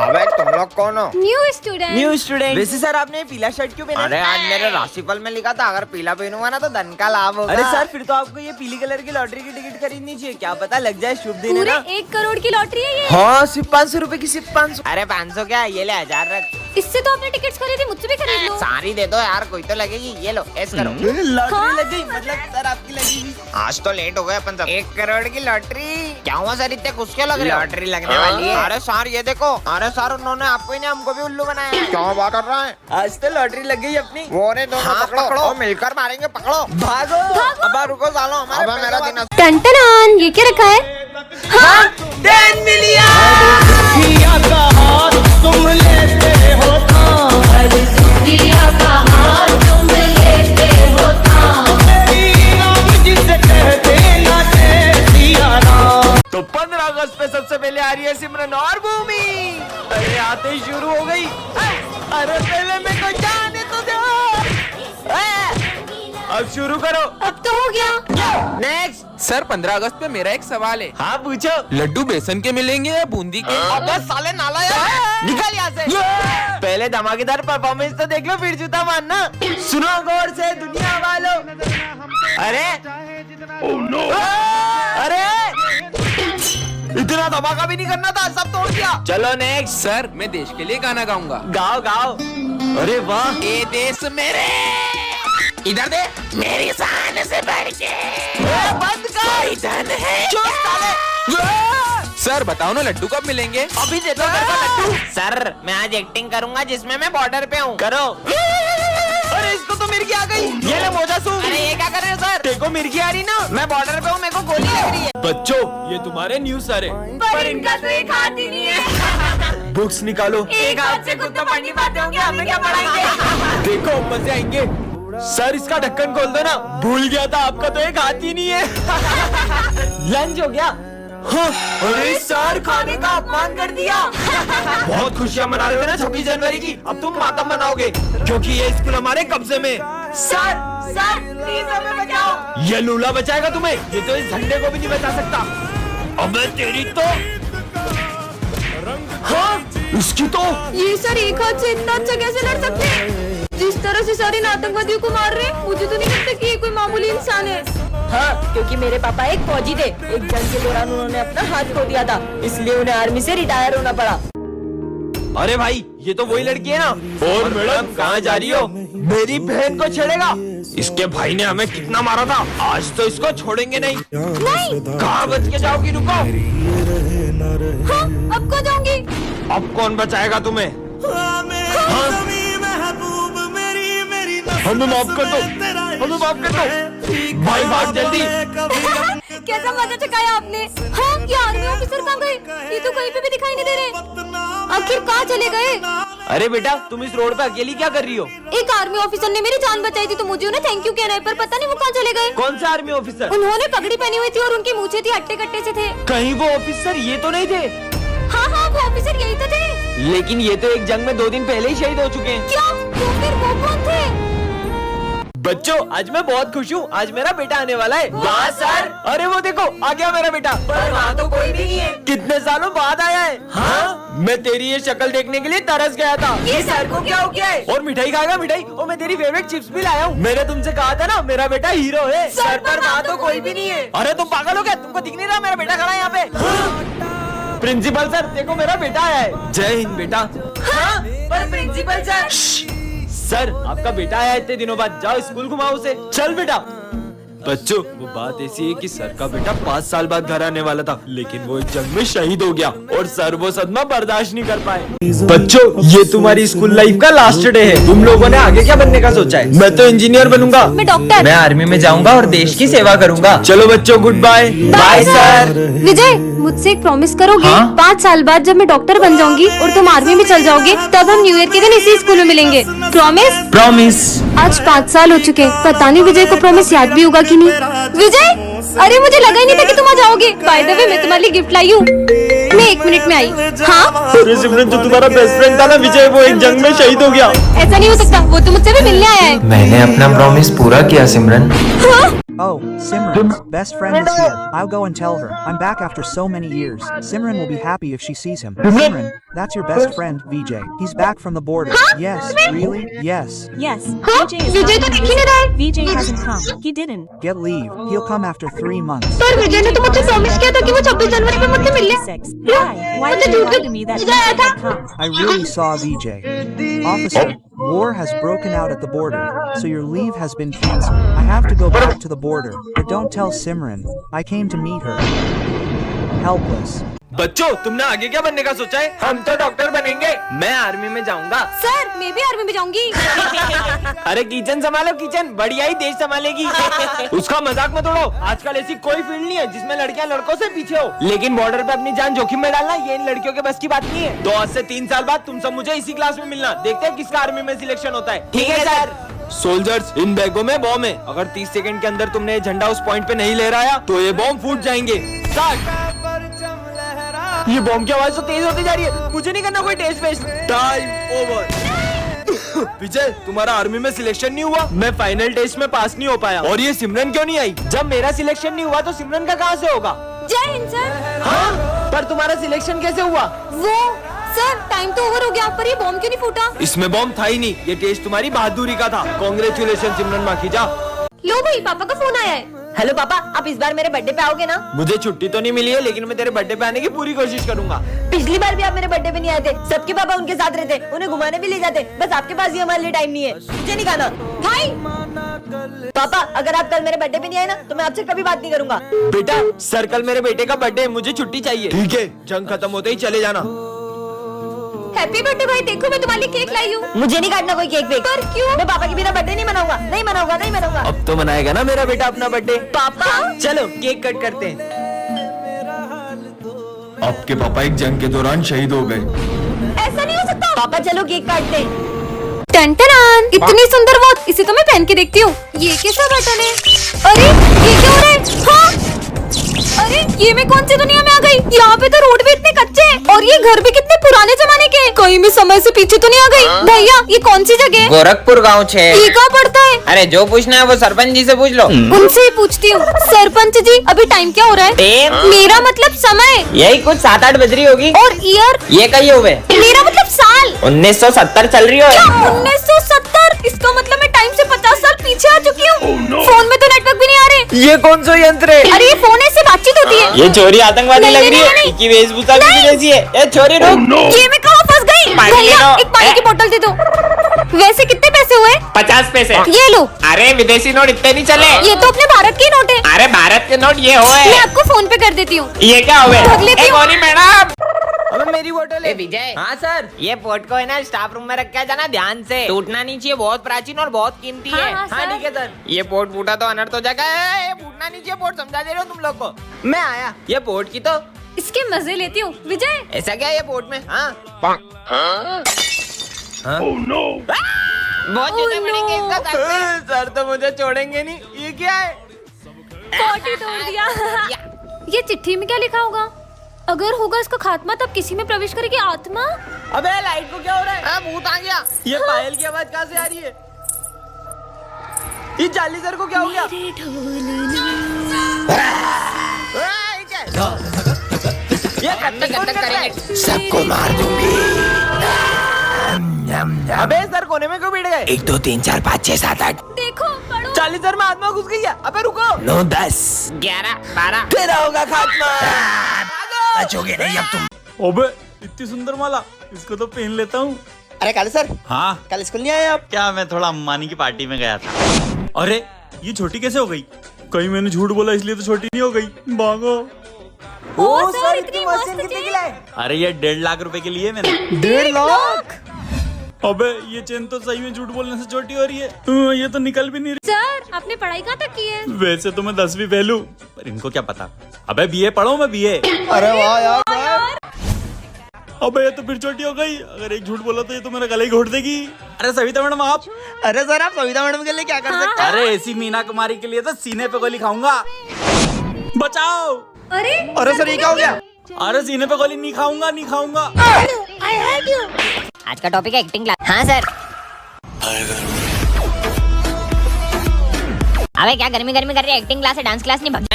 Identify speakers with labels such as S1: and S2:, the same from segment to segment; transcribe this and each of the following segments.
S1: अबे तुम लोग कौन हो?
S2: New student.
S3: वैसे सर आपने पीला शर्ट क्यों पहना?
S1: अरे आज मेरे राशिफल में लिखा था अगर पीला पहनूंगा ना तो धन का लाभ होगा।
S3: अरे सर फिर तो आपको ये पीली कलर की लॉटरी की टिकट खरीदनी चाहिए, क्या पता लग जाए शुभ दिन है
S2: पूरे
S3: ना।
S2: 1 करोड़ की लॉटरी है ये।
S3: हाँ सिर्फ 500 रुपए की, सिर्फ 500।
S1: अरे 500 क्या, ये ले 1000 रख।
S2: इससे तो आपने टिकट्स खरीदी, मुझसे भी खरीद लो।
S1: सारी दे दो यार, कोई तो लगेगी। ये लो ऐस करो।
S3: लॉटरी लग गई, मतलब सर आपकी लगेगी।
S1: आज तो लेट हो गए अपन सब। 1 करोड़ की लॉटरी। क्या हुआ सर, इतने खुश क्यों लग रहे हो? लॉटरी लगने वाली है। अरे सर ये देखो, अरे सर उन्होंने आपको ही नहीं हमको भी उल्लू बनाया। क्या बात कर रहा है?
S3: आज तो लॉटरी लग गई अपनी।
S1: वो ने दोनों पकड़ो, और मिलकर मारेंगे। पकड़ो,
S3: भागो।
S1: अब रुको सालो, हमारे मेरा दिन।
S2: टन ये क्या रखा है?
S3: हाँ 10 मिलियन।
S4: तुम लेते हो
S3: तो 15 अगस्त पे सबसे पहले आ रही है सिमरन और भूमि। अरे आते ही शुरू हो गई। अरे पहले मेरे को जाने तो दो। अब शुरू करो।
S2: अब तो हो गया।
S3: नेक्स्ट।
S5: सर 15 अगस्त पे मेरा एक सवाल है।
S3: हाँ पूछो।
S5: लड्डू बेसन के मिलेंगे या बूंदी के?
S3: अबे साले नाला यार, निकल यहाँ से। पहले धमाकेदार परफॉर्मेंस तो देख लो फिर जूता मारना। सुनो गौर से दुनिया वालों। अरे अरे इतना धमाका भी नहीं करना था, सब तोड़ दिया। चलो नेक्स्ट।
S5: सर मैं देश के लिए गाना गाऊंगा।
S3: गाओ गाओ। अरे वाह।
S5: ये देश मेरे, इधर दे मेरी शान से बढ़ के
S3: बंद कर।
S5: धन है।
S3: चुप साले।
S5: सर बताओ ना लड्डू कब मिलेंगे?
S3: अभी दे दो मेरे को लड्डू।
S1: सर मैं आज एक्टिंग करूंगा जिसमें मैं बॉर्डर पे हूँ।
S3: करो। अरे इसको तो मिर्गी आ गई। ये ले मोजा सूख।
S1: अरे ये क्या कर रहे हो सर?
S3: देखो मिर्गी आ रही ना।
S1: मैं बॉर्डर पे हूँ, मेरे को गोली लग रही है।
S3: बच्चों ये तुम्हारे न्यूज़ सर है।
S2: पर इनका तो एक हाथ ही नहीं है।
S3: बुक्स निकालो।
S2: एक हाथ से खुद तो पढ़ नहीं पाते होंगे, हमें क्या पढ़ाएंगे?
S3: देखो मजे आएंगे। सर इसका ढक्कन खोल दो ना। भूल गया था आपका तो एक हाथ ही नहीं है। लंच हो गया। हाँ, अरे सर खाने का अपमान कर दिया। बहुत खुशियाँ मना रहे थे ना 26 जनवरी की, अब तुम मातम मनाओगे क्योंकि ये स्कूल हमारे कब्जे में। सर
S2: प्लीज हमें बचाओ।
S3: ये लूला बचाएगा तुम्हें, ये तो इस झंडे को भी नहीं बचा सकता। अबे तेरी तो। हाँ इसकी तो।
S2: ये सर एक हाथ से इतना अच्छा कैसे लड़ सकते हैं? जिस तरह से सर इन आतंकवादियों को मार रहे हैं, मुझे तो नहीं लगता कि ये कोई मामूली इंसान है।
S6: हाँ, क्योंकि मेरे पापा एक फौजी थे। एक जंग के दौरान उन्होंने अपना हाथ खो दिया था, इसलिए उन्हें आर्मी से रिटायर होना पड़ा।
S3: अरे भाई ये तो वही लड़की है ना। और मैडम कहाँ जा रही हो? मेरी बहन को छेड़ेगा। इसके भाई ने हमें कितना मारा था, आज तो इसको छोड़ेंगे नहीं। कहाँ बच के जाओगी? रुको।
S2: हाँ, अब कहाँ जाऊंगी?
S3: अब कौन बचाएगा तुम्हें? हमें माफ कर दो, हमें माफ कर दो। भाई भाग जल्दी।
S2: कैसा मजा चकाया आपने। हाँ ये आर्मी ऑफिसर कहाँ गए? ये तो कहीं पे भी दिखाई नहीं दे रहे। आखिर कहाँ चले गए?
S3: अरे बेटा तुम इस रोड पे अकेली क्या कर रही हो?
S2: एक आर्मी ऑफिसर ने मेरी जान बचाई थी तो मुझे उन्हें थैंक यू कहना है, पर पता नहीं वो कहाँ चले गए।
S3: कौन सा आर्मी ऑफिसर?
S2: उन्होंने पगड़ी पहनी हुई थी और उनकी मूछें थी हट्टे कट्टे से थे।
S3: कहीं वो ऑफिसर ये तो नहीं थे?
S2: हाँ वो ऑफिसर यही तो थे।
S3: लेकिन ये तो एक जंग में 2 दिन पहले ही शहीद हो चुके हैं।
S2: क्या? तो फिर वो कौन थे?
S3: बच्चों आज मैं बहुत खुश हूँ, आज मेरा बेटा आने वाला है। वाह सर। अरे वो देखो आ गया मेरा बेटा। पर वहाँ तो कोई भी नहीं है। कितने सालों बाद आया है। हाँ मैं तेरी ये शक्ल देखने के लिए तरस गया था।
S6: ये सर को क्या हो गया है?
S3: और मिठाई खाएगा मिठाई? और मैं तेरी फेवरेट चिप्स भी लाया हूँ। मैंने तुमसे कहा था ना मेरा बेटा हीरो है।
S2: सर पर वहाँ तो कोई भी नहीं है।
S3: अरे तुम पागल हो क्या? तुमको दिख नहीं रहा मेरा बेटा खड़ा है यहाँ पे? प्रिंसिपल सर देखो मेरा बेटा आया है। जय हिंद बेटा।
S6: हाँ, पर प्रिंसिपल सर।
S3: सर आपका बेटा आया इतने दिनों बाद, जाओ स्कूल घुमाओ उसे। चल बेटा। बच्चों वो बात ऐसी है कि सर का बेटा 5 साल बाद घर आने वाला था, लेकिन वो एक जंग में शहीद हो गया और सर वो सदमा बर्दाश्त नहीं कर पाए। बच्चों ये तुम्हारी स्कूल लाइफ का लास्ट डे है। तुम लोगों ने आगे क्या बनने का सोचा है? मैं तो इंजीनियर बनूंगा।
S2: मैं डॉक्टर।
S3: मैं आर्मी में जाऊंगा और देश की सेवा करूंगा। चलो बच्चों good bye. Bye sir.
S2: Vijay मुझसे एक प्रॉमिस करोगे?
S3: हाँ?
S2: 5 साल बाद जब मैं डॉक्टर बन जाऊंगी और तुम आर्मी में चल जाओगे, तब हम न्यू ईयर के दिन इसी स्कूल में मिलेंगे। प्रॉमिस?
S3: प्रॉमिस।
S2: आज 5 साल हो चुके, पता नहीं विजय को प्रॉमिस याद भी होगा कि नहीं। विजय अरे मुझे लगा ही नहीं था कि तुम आ जाओगे। बाय द वे मैं तुम्हारे लिए गिफ्ट लाई हूँ। मैं 1 मिनट में आई। हाँ
S3: अरे सिमरन जो तुम्हारा बेस्ट फ्रेंड था ना विजय, वो एक जंग में शहीद हो गया।
S2: ऐसा नहीं हो सकता, वो तो मुझसे भी मिलने आया है।
S7: मैंने अपना प्रॉमिस पूरा किया सिमरन।
S2: हाँ?
S7: Oh, Simran's best friend is here. I'll go and tell her. I'm back after so many years. Simran will be happy if she sees him. Simran, that's your best friend, Vijay. He's back from the border. Yes, really? Yes.
S8: Yes,
S2: हाँ?
S8: Vijay is
S2: विजय तो
S8: coming.
S2: दिख ही नहीं रहा है।
S8: Vijay hasn't come. He didn't.
S7: Get leave. He'll come after 3 months.
S2: पर विजय ने तो मुझसे प्रॉमिस किया था कि वो 26 जनवरी पे मुझसे मिलने।
S8: 6. Why
S2: मुझे
S8: did you
S2: झूठ
S8: lie to me that
S2: विजय आया
S8: Vijay
S2: था।
S8: would come?
S7: I really saw Vijay. Officer, war has broken out at the border, so your leave has been cancelled. I have to go back to the border, but don't tell Simran. I came to meet her. Helpless.
S3: बच्चों, तुमने आगे क्या बनने का सोचा है? हम तो डॉक्टर बनेंगे। मैं आर्मी में जाऊंगा।
S2: सर मैं भी आर्मी में जाऊंगी।
S3: अरे किचन संभालो, किचन बढ़िया ही देश संभालेगी। उसका मजाक मत उड़ाओ। आजकल ऐसी कोई फील्ड नहीं है जिसमें लड़कियां लड़कों से पीछे हो। लेकिन बॉर्डर पे अपनी जान जोखिम में डालना ये इन लड़कियों के बस की बात नहीं है। तो आज से 3 साल बाद तुम सब मुझे इसी क्लास में मिलना। देखते हैं किसका आर्मी में सिलेक्शन होता है। ठीक है सर। सोल्जर्स, इन बैगों में बॉम्ब है। अगर 30 सेकंड के अंदर तुमने ये झंडा उस पॉइंट पे नहीं लहराया तो ये बॉम्ब फूट जाएंगे। ये बॉम्ब की आवाज तो तेज होती जा रही है। मुझे नहीं करना कोई टेस्ट वेस्ट। Time over. विजय, तुम्हारा आर्मी में सिलेक्शन नहीं हुआ। मैं फाइनल टेस्ट में पास नहीं हो पाया। और ये सिमरन क्यों नहीं आई? जब मेरा सिलेक्शन नहीं हुआ तो सिमरन का कहाँ से होगा?
S2: जय हिंद सर।
S3: हाँ? पर तुम्हारा सिलेक्शन कैसे हुआ?
S2: वो सर टाइम तो ओवर हो गया, पर ये बॉम्ब क्यों नहीं फूटा?
S3: इसमें बॉम्ब था ही नहीं। ये टेस्ट तुम्हारी बहादुरी का था। कांग्रेचुलेशन सिमरन माखीजा।
S2: लो भाई, पापा का फोन आया है।
S6: हेलो पापा, आप इस बार मेरे बर्थडे पे आओगे ना?
S3: मुझे छुट्टी तो नहीं मिली है, लेकिन मैं तेरे बर्थडे पे आने की पूरी कोशिश करूंगा।
S6: पिछली बार भी आप मेरे बर्थडे पे नहीं आए थे। सबके पापा उनके साथ रहते, उन्हें घुमाने भी ले जाते। बस आपके पास ही हमारे लिए टाइम नहीं है। मुझे नहीं खाना।
S2: भाई
S6: पापा, अगर आप कल मेरे बर्थडे पे नहीं आए ना तो मैं आपसे कभी बात नहीं करूंगा।
S3: बेटा, सर कल मेरे बेटे का बर्थडे है, मुझे छुट्टी चाहिए। ठीक है, जंग खत्म होते ही चले जाना।
S2: हैप्पी बर्थडे भाई, देखो मैं तुम्हारे लिए केक लाई हूँ।
S6: मुझे नहीं काटना कोई केक वेक।
S2: पर क्यों?
S6: मैं पापा के बिना बर्थडे नहीं मनाऊंगा, नहीं मनाऊंगा, नहीं मनाऊंगा।
S3: अब तो मनाएगा ना मेरा बेटा अपना बर्थडे।
S6: पापा
S3: चलो केक कट करते हैं। आपके पापा एक जंग के दौरान शहीद हो गए।
S2: ऐसा नहीं हो सकता।
S6: पापा चलो केक काटते हैं।
S2: टन-टन-आन, इतनी सुंदर वॉच, इसे तो मैं पहन के देखती हूँ। ये कैसा बटन है? अरे ये क्या हो रहा है? हाँ? अरे ये मैं कौन सी दुनिया में आ गई? यहाँ पे तो रोड भी इतने कच्चे हैं और ये घर भी कितने पुराने जमाने के हैं। कहीं मैं समय से पीछे तो नहीं आ गई? भैया ये कौन सी जगह है?
S1: गोरखपुर गाँव 6।
S2: ये कहाँ पड़ता है?
S1: अरे जो पूछना है वो सरपंच जी से पूछ लो।
S2: उनसे ही पूछती हूँ। सरपंच जी अभी टाइम क्या हो रहा है?
S1: टाइम?
S2: मेरा मतलब समय।
S1: यही कुछ 7-8 बज रही होगी।
S2: और ईयर?
S1: ये कही हुए
S2: मेरा मतलब साल।
S1: 1970 चल रही हो।
S2: क्या 1970? इसका मतलब मैं टाइम से 50 साल पीछे आ चुकी हूँ। फोन में तो नेटवर्क भी नहीं आ रहे।
S1: ये कौन सा यंत्र है?
S2: अरे ये फोन है, इससे बातचीत होती है।
S1: ये छोरी आतंकवादी
S2: नहीं,
S1: लग रही
S2: नहीं,
S1: है।
S2: नहीं।
S1: इसकी वेशभूषा भी जैसी है। ए छोरी रुक।
S2: ये मैं कहाँ फंस गई?
S1: पानी ले
S2: भैया
S1: लो।
S2: एक पानी की बोतल दे दो। वैसे कितने पैसे हुए?
S1: 50 पैसे।
S2: ये लो।
S1: अरे विदेशी नोट इतने नहीं चले।
S2: ये तो अपने भारत के नोट है।
S1: अरे भारत के नोट ये हुए।
S2: मैं आपको फोन पे कर देती हूँ।
S1: ये क्या हुए?
S2: रख लेती हूँ।
S1: गौरी मैडम,
S3: अबे मेरी बोतल है।
S1: विजय।
S3: हाँ सर।
S1: ये पोर्ट को है ना स्टाफ रूम में रख के जाना ध्यान से। टूटना नहीं चाहिए, बहुत प्राचीन और बहुत कीमती है।
S2: हाँ,
S3: हाँ ठीक है सर।
S1: ये पोर्ट फूटा तो अनर्थ हो जाएगा। ये फूटना नहीं चाहिए पोर्ट, समझा दे रहे हो तुम लोग को।
S3: मैं आया। ये पोर्ट की तो
S2: इसके मजे लेती हूँ। विजय
S1: ऐसा क्या है ये पोर्ट में? हाँ बहुत जूते पड़ेंगे इसका सर पे।
S3: सर तो मुझे छोड़ेंगे नहीं। ये क्या है?
S2: पॉटी तोड़ दिया। ये चिट्ठी में क्या लिखा होगा? अगर होगा इसका खात्मा तब किसी में प्रवेश करेगी आत्मा।
S3: अबे लाइट को क्या हो रहा है?
S1: हाँ, भूत आ गया।
S3: ये पायल की आवाज कहाँ से आ रही है? ये जाली सर को क्या हो गया? ये
S1: गंदक करेंगे।
S5: सबको मार दूंगी।
S3: अबे सर कोने में क्यों बैठ गए?
S5: 1 2 3 4 5 6 7 8
S2: देखो पढ़ो।
S3: चाली सर में आत्मा घुस गई है। अबे रुको।
S5: 9 10
S1: 11 12
S3: तेरा होगा खात्मा।
S5: बचोगे नहीं अब तुम।
S9: ओबे इतनी सुंदर माला, इसको तो पहन लेता हूँ।
S10: अरे काले सर,
S9: हाँ
S10: कल स्कूल नहीं आए आप?
S9: क्या, मैं थोड़ा अम्बानी की पार्टी में गया था। अरे ये छोटी कैसे हो गई? कहीं मैंने झूठ बोला इसलिए तो छोटी नहीं हो गई। भागो।
S2: ओ सर इतनी मस्त चीज।
S9: अरे ये 1.5 लाख रुपए के लिए मैंने।
S10: 1.5 लाख?
S9: अबे ये चेन तो सही में झूठ बोलने से छोटी हो रही है। ये तो निकल भी नहीं रही।
S2: सर आपने पढ़ाई कहाँ तक की है?
S9: वैसे तो मैं 10वीं फेल हूँ, पर इनको क्या पता। अबे बीए पढ़ो, मैं बीए।
S10: अरे वाह यार।
S9: अबे ये तो फिर छोटी हो गई। अगर एक झूठ बोला तो ये तो मेरा गला ही घोट देगी। अरे सविता मैडम आप।
S10: अरे सर आप सविता मैडम के लिए क्या कर सकते हैं?
S9: अरे ऐसी मीना कुमारी के लिए तो सीने पे गोली खाऊंगा। बचाओ।
S2: अरे
S10: अरे सर ये क्या हो गया?
S9: अरे सीने पे गोली नहीं खाऊंगा, नहीं खाऊंगा।
S6: आज का टॉपिक है एक्टिंग क्लास। हाँ सर।
S2: अबे क्या गर्मी गर्मी कर रही है, एक्टिंग क्लास है, डांस क्लास नहीं, भग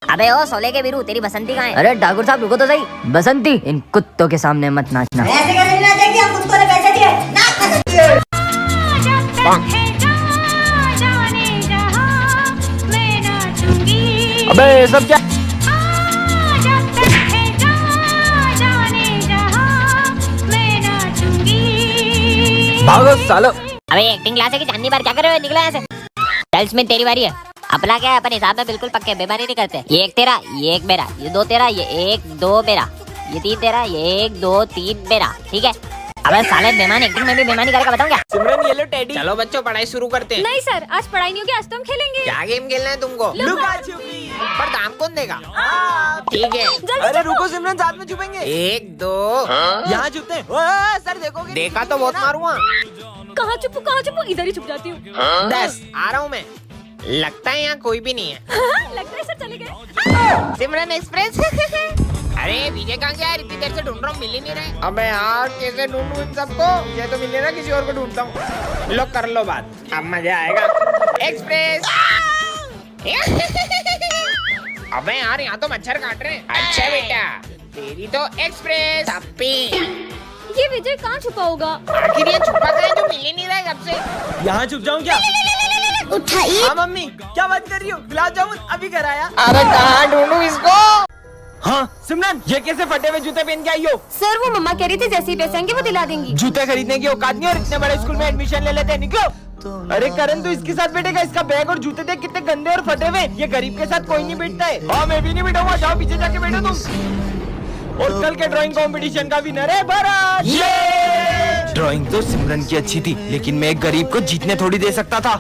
S2: अबे ओ सोले के वीरू, तेरी बसंती कहाँ है?
S6: अरे ठाकुर साहब रुको तो सही। बसंती, इन कुत्तों के सामने मत नाचना।
S8: ऐसे कैसे नाचे कि हम कुत्तों ने पैसे दिए? नाच।
S3: अबे सब क्या? भागो सालो।
S2: अबे एक्टिंग क्लास है कि चांदनी बार क्या कर रहे हो, निकलो यहाँ से। चल स्मिथ तेरी बारी है। अपना क्या है, अपन हिसाब में बिल्कुल पक्के, बेईमानी नहीं करते। ये एक तेरा, ये एक मेरा, ये दो तेरा, ये एक दो मेरा, ये तीन तेरा, ये एक दो तीन मेरा, ठीक है। अबे साले बेईमान एक्टिंग में भी बेईमानी करके बताऊं क्या?
S3: सिमरन ये लो टेडी।
S1: चलो बच्चों पढ़ाई शुरू करते हैं।
S2: नहीं सर, आज पढ़ाई नहीं होगी, आज तो हम खेलेंगे।
S1: क्या गेम खेलना है तुमको?
S3: लुका छुपी।
S1: पर दाम कौन देगा? ठीक है।
S3: अरे रुको सिमरन, साथ में छुपेंगे।
S1: एक दो
S3: यहाँ छुपते हैं। ओए, सर देखोगे?
S1: देखा तो बहुत मारूंगा।
S2: कहाँ छुपू, इधर ही छुप जाती हूँ।
S1: 10 आ रहा हूँ मैं। लगता है यहाँ कोई भी नहीं है।
S2: लगता है सर चले गए।
S1: सिमरन एक्सप्रेस। अरे विजय कहाँ गया यार, इतनी देर से ढूंढ रहा हूँ, मिल ही नहीं रहे। अबे यार कैसे ढूंढूं इन सबको, ये तो मिल नहीं रहा, किसी और को ढूंढता हूँ। लो कर लो बात, अब मजा आएगा। एक्सप्रेस। अबे यार यहाँ तो मच्छर काट रहे हैं। अच्छा बेटा, तेरी तो एक्सप्रेस अप्पी।
S2: ये विजय कहाँ छुपा होगा?
S1: आखिर ये छुपा कहाँ है जो मिल ही नहीं रहा है कब से?
S3: यहाँ छुप जाऊँ क्या?
S8: उठाइए।
S3: हाँ मम्मी, क्या बात कर रही हो? गुलाब जामुन अभी कराया।
S1: अरे कहाँ ढूंढूं इसको?
S3: हाँ सिमरन, ये कैसे फटे हुए जूते पहन के आई हो?
S2: सर वो मम्मा कह रही थी जैसे ही पैसे आएंगे वो दिला देंगी।
S3: जूते खरीदने की औकात नहीं और इतने बड़े स्कूल में एडमिशन ले लेते हैं, निकलो। अरे करण तू इसके साथ बैठेगा, इसका बैग और जूते देख कितने गंदे और फटे हुए। ये गरीब के साथ कोई नहीं बैठता है। हाँ मैं भी नहीं बैठूंगा, जाओ पीछे जाके बैठो तुम। और कल के ड्राइंग कंपटीशन का विनर है भरत। ड्राइंग तो सिमरन की अच्छी थी, लेकिन मैं एक गरीब को जीतने थोड़ी दे सकता था।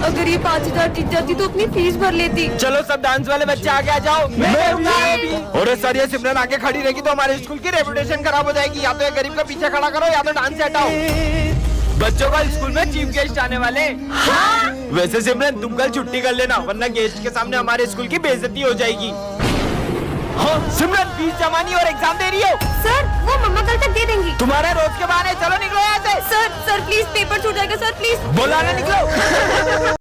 S2: अगर ये 5000 जीत जाती तो अपनी फीस भर लेती।
S3: चलो सब डांस वाले बच्चे आगे आ जाओ। मैं भी। और सर ये सिमरन आगे खड़ी रहेगी तो हमारे स्कूल की रेपुटेशन खराब हो जाएगी। या तो ये गरीब का पीछे खड़ा करो या तो डांस से हटाओ। बच्चों का स्कूल में चीफ गेस्ट आने वाले। हाँ? वैसे सिमरन तुम कल छुट्टी कर लेना, वरना गेस्ट के सामने हमारे स्कूल की बेइज्जती हो जाएगी। हाँ सिमरन, फीस जमा नहीं और एग्जाम दे रही हो?
S2: सर वो मम्मा कल तक दे देंगी।
S3: तुम्हारे रोज के बहाने, चलो निकलो यहाँ से।
S2: सर प्लीज पेपर छूट जाएगा सर, प्लीज।
S3: बोला ना निकलो।